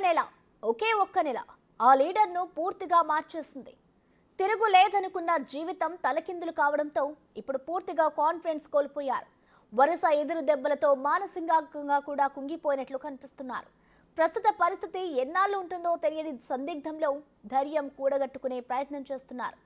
నెల, ఒకే ఒక్క నెల ఆ లీడర్ను పూర్తిగా మార్చేసింది. తిరుగులేదనుకున్న జీవితం తలకిందులు కావడంతో ఇప్పుడు పూర్తిగా కాన్ఫిడెన్స్ కోల్పోయారు. వరుస ఎదురు దెబ్బలతో మానసికంగా కూడా కుంగిపోయినట్లు కనిపిస్తున్నారు. ప్రస్తుత పరిస్థితి ఎన్నాళ్ళు ఉంటుందో తెలియని సందిగ్ధంలో ధైర్యం కూడగట్టుకునే ప్రయత్నం చేస్తున్నారు.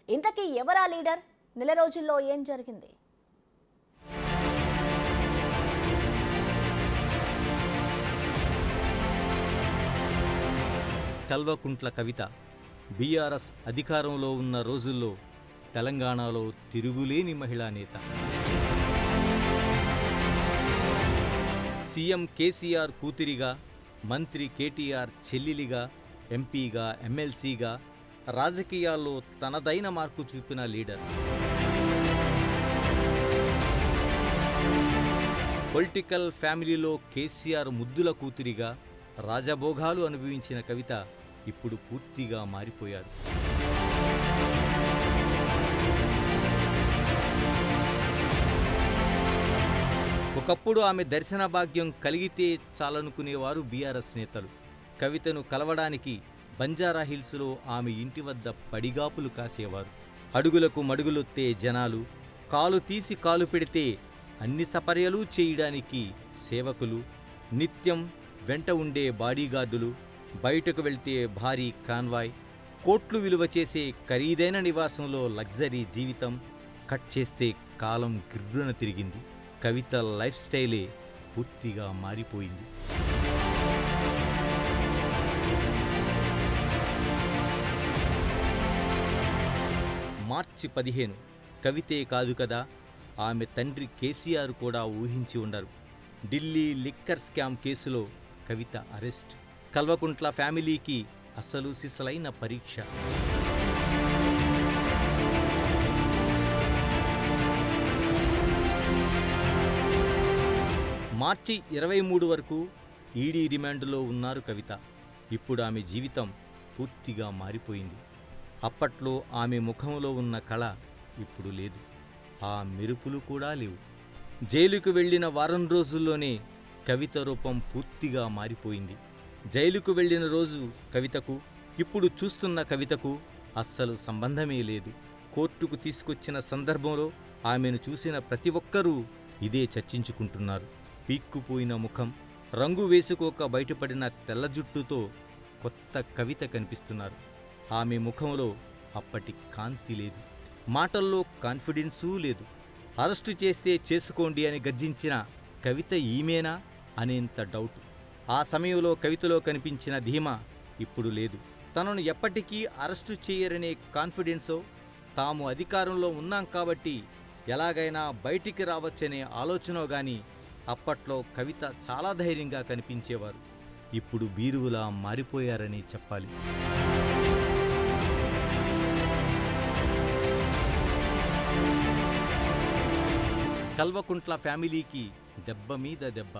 ఇంతకీ ఎవరా లీడర్? నెల రోజుల్లో ఏం జరిగింది? కల్వకుంట్ల కవిత బీఆర్ఎస్ అధికారంలో ఉన్న రోజుల్లో తెలంగాణలో తిరుగులేని మహిళా నేత. సీఎం కేసీఆర్ కూతురిగా, మంత్రి కేటీఆర్ చెల్లెలిగా, ఎంపీగా, ఎమ్మెల్సీగా రాజకీయాల్లో తనదైన మార్కు చూపిన లీడర్. పొలిటికల్ ఫ్యామిలీలో కేసీఆర్ ముద్దుల కూతురిగా రాజభోగాలు అనుభవించిన కవిత ఇప్పుడు పూర్తిగా మారిపోయారు. ఒకప్పుడు ఆమె దర్శన భాగ్యం కలిగితే చాలనుకునేవారు బీఆర్ఎస్ నేతలు. కవితను కలవడానికి బంజారాహిల్స్లో ఆమె ఇంటి వద్ద పడిగాపులు కాసేవారు. అడుగులకు మడుగులొత్తే జనాలు, కాలు తీసి కాలు పెడితే అన్ని సపర్యలు చేయడానికి సేవకులు, నిత్యం వెంట ఉండే బాడీగార్డులు, బయటకు వెళ్తే భారీ కాన్వాయ్, కోట్లు విలువ చేసే ఖరీదైన నివాసంలో లగ్జరీ జీవితం. కట్ చేస్తే కాలం గిర్రున తిరిగింది. కవిత లైఫ్ స్టైలే పూర్తిగా మారిపోయింది. మార్చి 15 కవితే కాదు కదా, ఆమె తండ్రి కేసీఆర్ కూడా ఊహించి ఉండరు. ఢిల్లీ లిక్కర్ స్కామ్ కేసులో కవిత అరెస్ట్. కల్వకుంట్ల ఫ్యామిలీకి అసలు సిసలైన పరీక్ష. మార్చి 23 వరకు ఈడీ రిమాండ్లో ఉన్నారు కవిత. ఇప్పుడు ఆమె జీవితం పూర్తిగా మారిపోయింది. అప్పట్లో ఆమె ముఖంలో ఉన్న కళ ఇప్పుడు లేదు. ఆ మెరుపులు కూడా లేవు. జైలుకు వెళ్లిన వారం రోజుల్లోనే కవిత రూపం పూర్తిగా మారిపోయింది. జైలుకు వెళ్లిన రోజు కవితకు, ఇప్పుడు చూస్తున్న కవితకు అస్సలు సంబంధమే లేదు. కోర్టుకు తీసుకొచ్చిన సందర్భంలో ఆమెను చూసిన ప్రతి ఒక్కరూ ఇదే చర్చించుకుంటున్నారు. పీక్కుపోయిన ముఖం, రంగు వేసుకోక బయటపడిన తెల్ల జుట్టుతో కొత్త కవిత కనిపిస్తున్నారు. ఆమె ముఖంలో అప్పటి కాంతి లేదు. మాటల్లో కాన్ఫిడెన్సూ లేదు. అరెస్టు చేస్తే చేసుకోండి అని గర్జించిన కవిత ఈమెనా అనేంత డౌట్. ఆ సమయంలో కవితలో కనిపించిన ధీమా ఇప్పుడు లేదు. తనను ఎప్పటికీ అరెస్టు చేయరనే కాన్ఫిడెన్సో, తాము అధికారంలో ఉన్నాం కాబట్టి ఎలాగైనా బయటికి రావచ్చనే ఆలోచనో గాని అప్పట్లో కవిత చాలా ధైర్యంగా కనిపించేవారు. ఇప్పుడు బీరువులా మారిపోయారని చెప్పాలి. కల్వకుంట్ల ఫ్యామిలీకి దెబ్బ మీద దెబ్బ.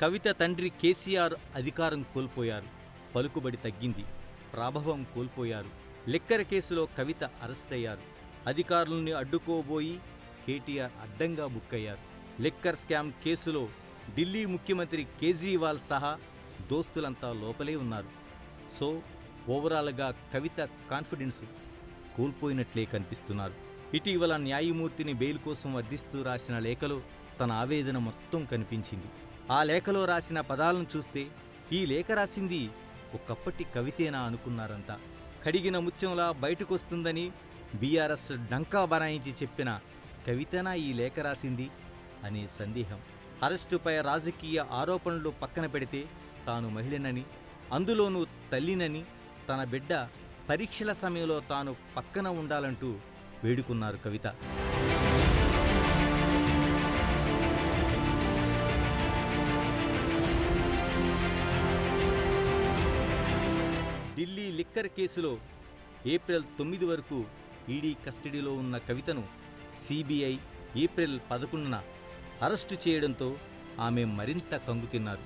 కవిత తండ్రి కేసీఆర్ అధికారం కోల్పోయారు. పలుకుబడి తగ్గింది. ప్రాభవం కోల్పోయారు. లిక్కర్ కేసులో కవిత అరెస్ట్ అయ్యారు. అధికారుల్ని అడ్డుకోబోయి కేటీఆర్ అడ్డంగా బుక్కయ్యారు. లిక్కర్ స్కామ్ కేసులో ఢిల్లీ ముఖ్యమంత్రి కేజ్రీవాల్ సహా దోస్తులంతా లోపలే ఉన్నారు. సో ఓవరాల్గా కవిత కాన్ఫిడెన్స్ కోల్పోయినట్లే కనిపిస్తున్నారు. ఇటీవల న్యాయమూర్తిని బెయిల్ కోసం అర్థిస్తూ రాసిన లేఖలో తన ఆవేదన మొత్తం కనిపించింది. ఆ లేఖలో రాసిన పదాలను చూస్తే ఈ లేఖ రాసింది ఒకప్పటి కవితేనా అనుకున్నారంతా. కడిగిన ముత్యంలా బయటకొస్తుందని బీఆర్ఎస్ డంకా బనాయించి చెప్పిన కవితనా ఈ లేఖ రాసింది అనే సందేహం. అరెస్టుపై రాజకీయ ఆరోపణలు పక్కన పెడితే తాను మహిళనని, అందులోనూ తల్లినని, తన బిడ్డ పరీక్షల సమయంలో తాను పక్కన ఉండాలంటూ వేడుకున్నారు కవిత. ఢిల్లీ లిక్కర్ కేసులో ఏప్రిల్ 9 వరకు ఈడీ కస్టడీలో ఉన్న కవితను సిబిఐ ఏప్రిల్ 11న అరెస్టు చేయడంతో ఆమె మరింత కంగుతిన్నారు.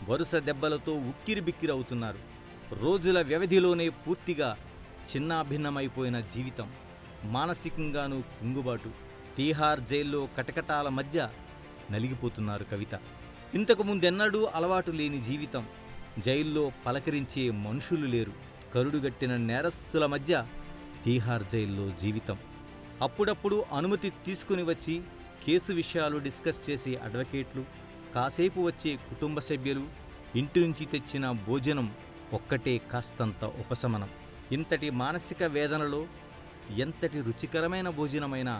వరుస దెబ్బలతో ఉక్కిరిబిక్కిరవుతున్నారు. రోజుల వ్యవధిలోనే పూర్తిగా చిన్నాభిన్నమైపోయిన జీవితం, మానసికంగానూ కుంగుబాటు. తీహార్ జైల్లో కటకటాల మధ్య నలిగిపోతున్నారు కవిత. ఇంతకు ముందెన్నడూ అలవాటు లేని జీవితం, జైల్లో పలకరించే మనుషులు లేరు. కరుడుగట్టిన నేరస్తుల మధ్య తీహార్ జైల్లో జీవితం. అప్పుడప్పుడు అనుమతి తీసుకుని వచ్చి కేసు విషయాలు డిస్కస్ చేసే అడ్వకేట్లు, కాసేపు వచ్చే కుటుంబ సభ్యులు, ఇంటి నుంచి తెచ్చిన భోజనం ఒక్కటే కాస్తంత ఉపశమనం. ఇంతటి మానసిక వేదనలో ఎంతటి రుచికరమైన భోజనమైన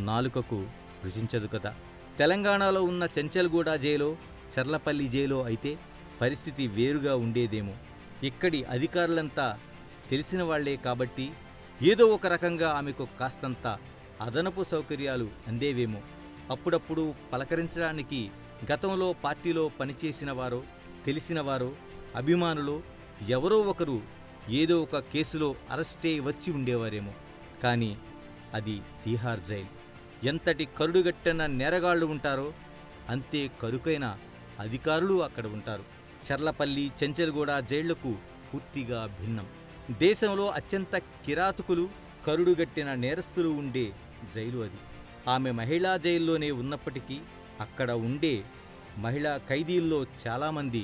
నాలుకకు రుచించదు కదా. తెలంగాణలో ఉన్న చెంచల్గూడ జైలో, చర్లపల్లి జైలో అయితే పరిస్థితి వేరుగా ఉండేదేమో. ఇక్కడి అధికారులంతా తెలిసిన వాళ్లే కాబట్టి ఏదో ఒక రకంగా ఆమెకు కాస్తంత అదనపు సౌకర్యాలు అందేవేమో. అప్పుడప్పుడు పలకరించడానికి గతంలో పార్టీలో పనిచేసిన వారో, తెలిసిన వారో, అభిమానులో ఎవరో ఒకరు ఏదో ఒక కేసులో అరెస్టే వచ్చి ఉండేవారేమో. కానీ అది తీహార్ జైల్. ఎంతటి కరుడుగట్టిన నేరగాళ్లు ఉంటారో అంతే కరుకైన అధికారులు అక్కడ ఉంటారు. చర్లపల్లి, చెంచల్గూడ జైళ్లకు పూర్తిగా భిన్నం. దేశంలో అత్యంత కిరాతకులు, కరుడుగట్టిన నేరస్తులు ఉండే జైలు అది. ఆమె మహిళా జైల్లోనే ఉన్నప్పటికీ అక్కడ ఉండే మహిళా ఖైదీల్లో చాలామంది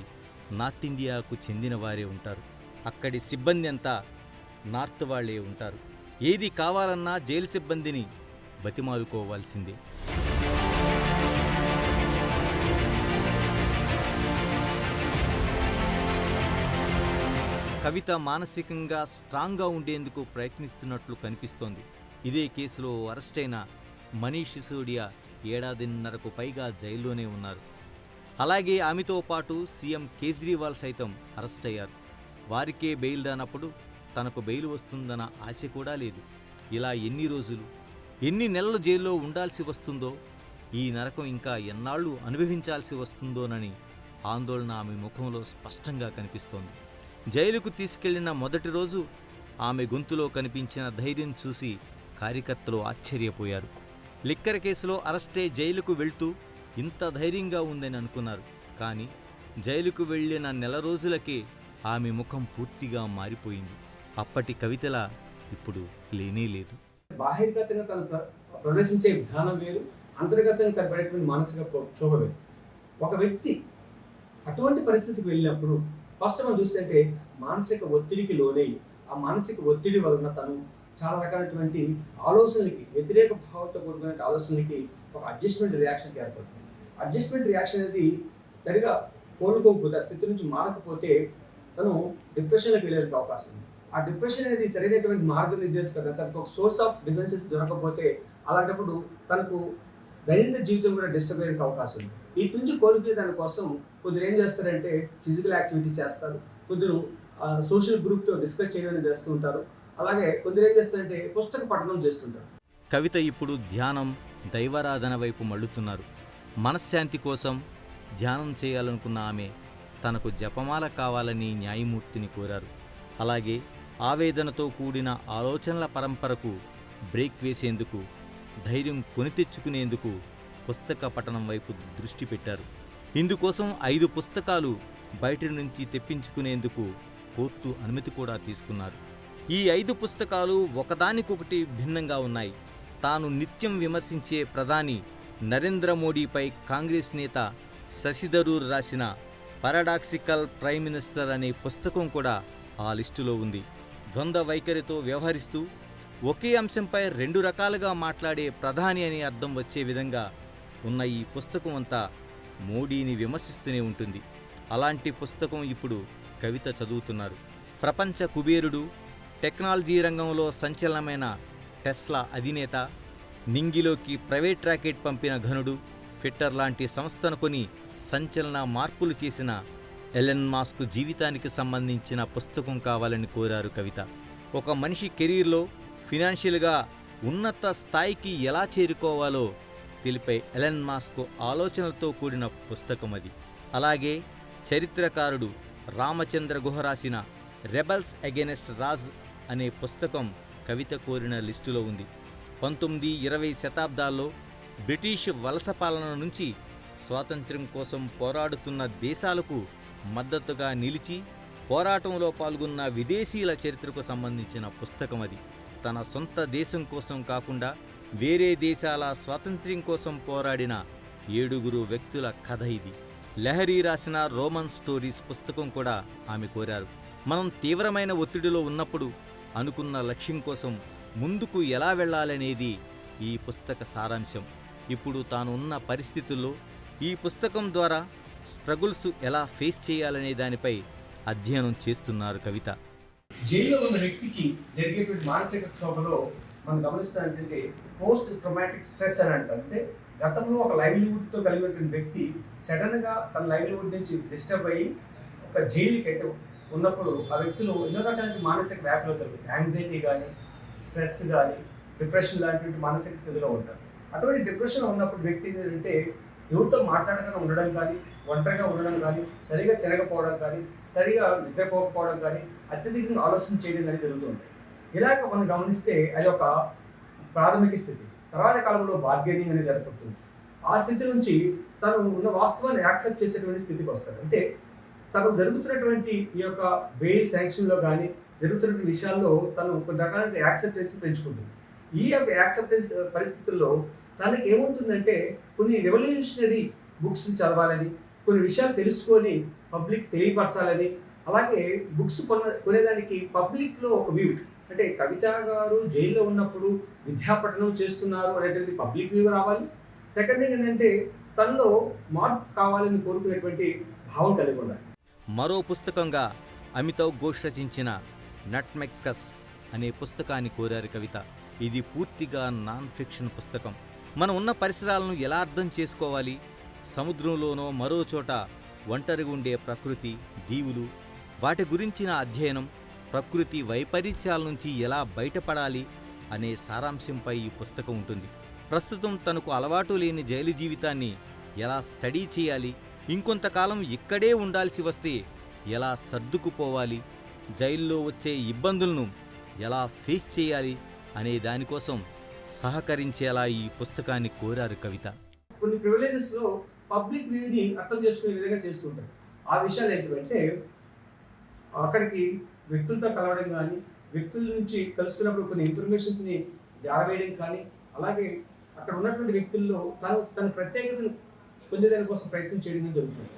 నార్త్ ఇండియాకు చెందిన వారే ఉంటారు. అక్కడి సిబ్బంది అంతా నార్త్ వాళ్లే ఉంటారు. ఏది కావాలన్నా జైలు సిబ్బందిని బతిమాలుకోవాల్సిందే. కవిత మానసికంగా స్ట్రాంగ్గా ఉండేందుకు ప్రయత్నిస్తున్నట్లు కనిపిస్తోంది. ఇదే కేసులో అరెస్టైన మనీష్ సిసోడియా ఏడాదిన్నరకు పైగా జైల్లోనే ఉన్నారు. అలాగే ఆమెతో పాటు సీఎం కేజ్రీవాల్ సైతం అరెస్ట్ అయ్యారు. వారికే బెయిల్ రానప్పుడు తనకు బెయిల్ వస్తుందన్న ఆశ కూడా లేదు. ఇలా ఎన్ని రోజులు, ఎన్ని నెలలు జైల్లో ఉండాల్సి వస్తుందో, ఈ నరకం ఇంకా ఎన్నాళ్ళు అనుభవించాల్సి వస్తుందోనని ఆందోళన ఆమె ముఖంలో స్పష్టంగా కనిపిస్తోంది. జైలుకు తీసుకెళ్లిన మొదటి రోజు ఆమె గొంతులో కనిపించిన ధైర్యం చూసి కార్యకర్తలు ఆశ్చర్యపోయారు. లిక్కర్ కేసులో అరెస్టే జైలుకు వెళ్తూ ఇంత ధైర్యంగా ఉందని అనుకున్నారు. కానీ జైలుకు వెళ్లిన నెల రోజులకే ఆమె ముఖం పూర్తిగా మారిపోయింది. అప్పటి కవితలా ఇప్పుడు లేనేలేదు. బాహిర్గతంగా తను ప్రదర్శించే విధానం వేరు, అంతర్గతంగా కనబడేటువంటి మానసిక క్షోభ వేరు. ఒక వ్యక్తి అటువంటి పరిస్థితికి వెళ్ళినప్పుడు ఫస్ట్ మనం చూస్తుంటే మానసిక ఒత్తిడికి లోనై ఆ మానసిక ఒత్తిడి వలన తను చాలా రకాలైనటువంటి ఆలోచనలకి, వ్యతిరేక భావంతో కూడుకునే ఆలోచనలకి ఒక అడ్జస్ట్మెంట్ రియాక్షన్కి ఏర్పడుతుంది. అడ్జస్ట్మెంట్ రియాక్షన్ అనేది సరిగా కోలుకోకపోతే, ఆ స్థితి నుంచి మారకపోతే తను డిప్రెషన్లోకి వెళ్ళేందుకు అవకాశం ఉంది. ఆ డిప్రెషన్ అనేది సరైనటువంటి మార్గనిర్దేశం, తనకు ఒక సోర్స్ ఆఫ్ డిఫెన్సెస్ దొరకకపోతే అలాంటప్పుడు తనకు దైనందిన జీవితం కూడా డిస్టర్బ్ అయ్యే అవకాశం ఉంది. వీటి నుంచి కోలుకునే దానికోసం కొందరు ఏం చేస్తారంటే ఫిజికల్ యాక్టివిటీస్ చేస్తారు, కొందరు సోషల్ గ్రూప్తో డిస్కస్ చేయడం చేస్తూ ఉంటారు. అలాగే కొందరు ఏం చేస్తారంటే పుస్తక పఠనం చేస్తుంటారు. కవిత ఇప్పుడు ధ్యానం, దైవారాధన వైపు మళ్ళుతున్నారు. మనశ్శాంతి కోసం ధ్యానం చేయాలనుకున్న ఆమె తనకు జపమాల కావాలని న్యాయమూర్తిని కోరారు. అలాగే ఆవేదనతో కూడిన ఆలోచనల పరంపరకు బ్రేక్ వేసేందుకు, ధైర్యం కొని తెచ్చుకునేందుకు పుస్తక పఠనం వైపు దృష్టి పెట్టారు. ఇందుకోసం 5 పుస్తకాలు బయట నుంచి తెప్పించుకునేందుకు కోర్టు అనుమతి కూడా తీసుకున్నారు. ఈ 5 పుస్తకాలు ఒకదానికొకటి భిన్నంగా ఉన్నాయి. తాను నిత్యం విమర్శించే ప్రధాని నరేంద్ర మోడీపై కాంగ్రెస్ నేత శశి థరూర్ రాసిన పారాడాక్సికల్ ప్రైమ్ మినిస్టర్ అనే పుస్తకం కూడా ఆ లిస్టులో ఉంది. ద్వంద్వ వైఖరితో వ్యవహరిస్తూ ఒకే అంశంపై 2 రకాలుగా మాట్లాడే ప్రధాని అనే అర్థం వచ్చే విధంగా ఉన్న ఈ పుస్తకం అంతా మోడీని విమర్శిస్తూనే ఉంటుంది. అలాంటి పుస్తకం ఇప్పుడు కవిత చదువుతున్నారు. ప్రపంచ కుబేరుడు, టెక్నాలజీ రంగంలో సంచలనమైన టెస్లా అధినేత, నింగిలోకి ప్రైవేట్ రాకెట్ పంపిన ఘనుడు, ట్విట్టర్ లాంటి సంస్థను కొని సంచలన మార్పులు చేసిన ఎలన్ మాస్క్ జీవితానికి సంబంధించిన పుస్తకం కావాలని కోరారు కవిత. ఒక మనిషి కెరీర్లో ఫినాన్షియల్గా ఉన్నత స్థాయికి ఎలా చేరుకోవాలో తెలిపే ఎలన్ మాస్క్ ఆలోచనలతో కూడిన పుస్తకం అది. అలాగే చరిత్రకారుడు రామచంద్ర గుహ రాసిన రెబల్స్ అగెనెస్ట్ రాజ్ అనే పుస్తకం కవిత కోరిన లిస్టులో ఉంది. 19-20 శతాబ్దాల్లో బ్రిటిష్ వలస పాలన నుంచి స్వాతంత్ర్యం కోసం పోరాడుతున్న దేశాలకు మద్దతుగా నిలిచి పోరాటంలో పాల్గొన్న విదేశీయుల చరిత్రకు సంబంధించిన పుస్తకం అది. తన సొంత దేశం కోసం కాకుండా వేరే దేశాల స్వాతంత్ర్యం కోసం పోరాడిన 7 వ్యక్తుల కథ ఇది. లహరి రాసిన రోమన్ స్టోరీస్ పుస్తకం కూడా ఆమె కోరారు. మనం తీవ్రమైన ఒత్తిడిలో ఉన్నప్పుడు అనుకున్న లక్ష్యం కోసం ముందుకు ఎలా వెళ్ళాలనేది ఈ పుస్తక సారాంశం. ఇప్పుడు తాను ఉన్న పరిస్థితుల్లో ఈ పుస్తకం ద్వారా స్ట్రగుల్స్ ఎలా ఫేస్ చేయాలనే దానిపై అధ్యయనం చేస్తున్నారు కవిత. జైల్లో ఉన్న వ్యక్తికి జరిగేటువంటి మానసిక క్షోభలో మనం గమనిస్తాం ఏంటంటే పోస్ట్ ట్రమాటిక్ స్ట్రెస్ అని అంటారు. అంటే గతంలో ఒక లైవ్లీహుడ్తో కలిగినటువంటి వ్యక్తి సడన్గా తన లైవ్లీహుడ్ నుంచి డిస్టర్బ్ అయ్యి ఒక జైలుకి ఉన్నప్పుడు ఆ వ్యక్తులు ఎన్నో రకాల మానసిక వ్యాధులు అవుతారు. యాంగ్జైటీ కానీ, స్ట్రెస్ కానీ, డిప్రెషన్ లాంటి మానసిక స్థితిలో ఉంటారు. అటువంటి డిప్రెషన్ ఉన్నప్పుడు వ్యక్తి ఏంటంటే ఎవరితో మాట్లాడకుండా ఉండడం కానీ, ఒంటరిగా ఉండడం కానీ, సరిగా తినకపోవడం కానీ, సరిగా నిద్రపోకపోవడం కానీ, అత్యధికంగా ఆలోచన చేయడం కానీ జరుగుతుంది. ఇలాగ మనం గమనిస్తే అది ఒక ప్రాథమిక స్థితి. తర్వాత కాలంలో బార్గెనింగ్ అనేది ఏర్పడుతుంది. ఆ స్థితి నుంచి తను ఉన్న వాస్తవాన్ని యాక్సెప్ట్ చేసేటువంటి స్థితికి వస్తాడు. అంటే తను జరుగుతున్నటువంటి ఈ యొక్క బెయిల్ శాంక్షన్లో కానీ జరుగుతున్నటువంటి విషయాల్లో తను కొన్ని రకాల యాక్సెప్టెన్స్ పెంచుకుంటుంది. ఈ యొక్క యాక్సెప్టెన్స్ పరిస్థితుల్లో తనకి ఏమవుతుందంటే కొన్ని రెవల్యూషనరీ బుక్స్ చదవాలని, కొన్ని విషయాలు తెలుసుకొని పబ్లిక్ తెలియపరచాలని, అలాగే బుక్స్ కొనేదానికి పబ్లిక్లో ఒక వ్యూ, అంటే కవిత గారు జైల్లో ఉన్నప్పుడు విద్యాపఠనం చేస్తున్నారు అనేటువంటి పబ్లిక్ వ్యూ రావాలి. సెకండ్ థింగ్ ఏంటంటే తనలో మార్పు కావాలని కోరుకునేటువంటి భావం కలిగి ఉండాలి. మరో పుస్తకంగా అమితావ్ ఘోష్ రచించిన నట్మెక్స్కస్ అనే పుస్తకాన్ని కోరారు కవిత. ఇది పూర్తిగా నాన్ ఫిక్షన్ పుస్తకం. మనం ఉన్న పరిసరాలను ఎలా అర్థం చేసుకోవాలి, సముద్రంలోనో మరో చోట ఒంటరిగా ఉండే ప్రకృతి, దీవులు, వాటి గురించిన అధ్యయనం, ప్రకృతి వైపరీత్యాల నుంచి ఎలా బయటపడాలి అనే సారాంశంపై ఈ పుస్తకం ఉంటుంది. ప్రస్తుతం తనకు అలవాటు లేని జైలు జీవితాన్ని ఎలా స్టడీ చేయాలి, ఇంకొంతకాలం ఇక్కడే ఉండాల్సి వస్తే ఎలా సర్దుకుపోవాలి, జైల్లో వచ్చే ఇబ్బందులను ఎలా ఫేస్ చేయాలి అనే దానికోసం సహకరించేలా ఈ పుస్తకాన్ని కోరారు కవిత. కొన్ని ప్రివిలేజెస్లో పబ్లిక్ వ్యూని అర్థం చేసుకునే విధంగా చేస్తుంటారు. ఆ విషయాలు ఏంటంటే అక్కడికి వ్యక్తులతో కలవడం కానీ, వ్యక్తుల నుంచి కలుస్తున్నప్పుడు కొన్ని ఇన్ఫర్మేషన్స్ని జారవేయడం కానీ, అలాగే అక్కడ ఉన్నటువంటి వ్యక్తుల్లో తన ప్రత్యేకతను పొందేదాని కోసం ప్రయత్నం చేయడం జరుగుతుంది.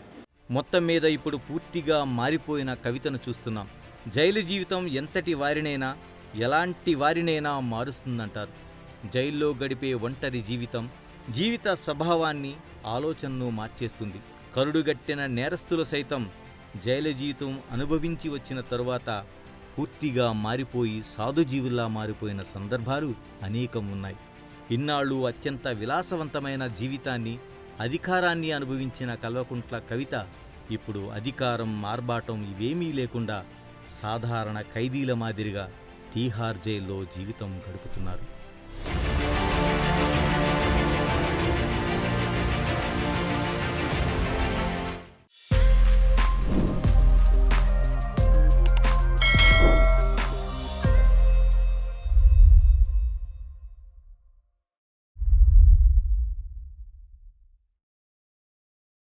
మొత్తం మీద ఇప్పుడు పూర్తిగా మారిపోయిన కవితను చూస్తున్నాం. జైలు జీవితం ఎంతటి వారినైనా, ఎలాంటి వారినైనా మారుస్తుందంటారు. జైల్లో గడిపే ఒంటరి జీవిత స్వభావాన్ని, ఆలోచనను మార్చేస్తుంది. కరుడుగట్టిన నేరస్తులు సైతం జైలు జీవితం అనుభవించి వచ్చిన తరువాత పూర్తిగా మారిపోయి సాధుజీవుల్లా మారిపోయిన సందర్భాలు అనేకం ఉన్నాయి. ఇన్నాళ్ళు అత్యంత విలాసవంతమైన జీవితాన్ని, అధికారాన్ని అనుభవించిన కల్వకుంట్ల కవిత ఇప్పుడు అధికారం, ఆర్భాటం ఇవేమీ లేకుండా సాధారణ ఖైదీల మాదిరిగా తీహార్ జైల్లో జీవితం గడుపుతున్నారు.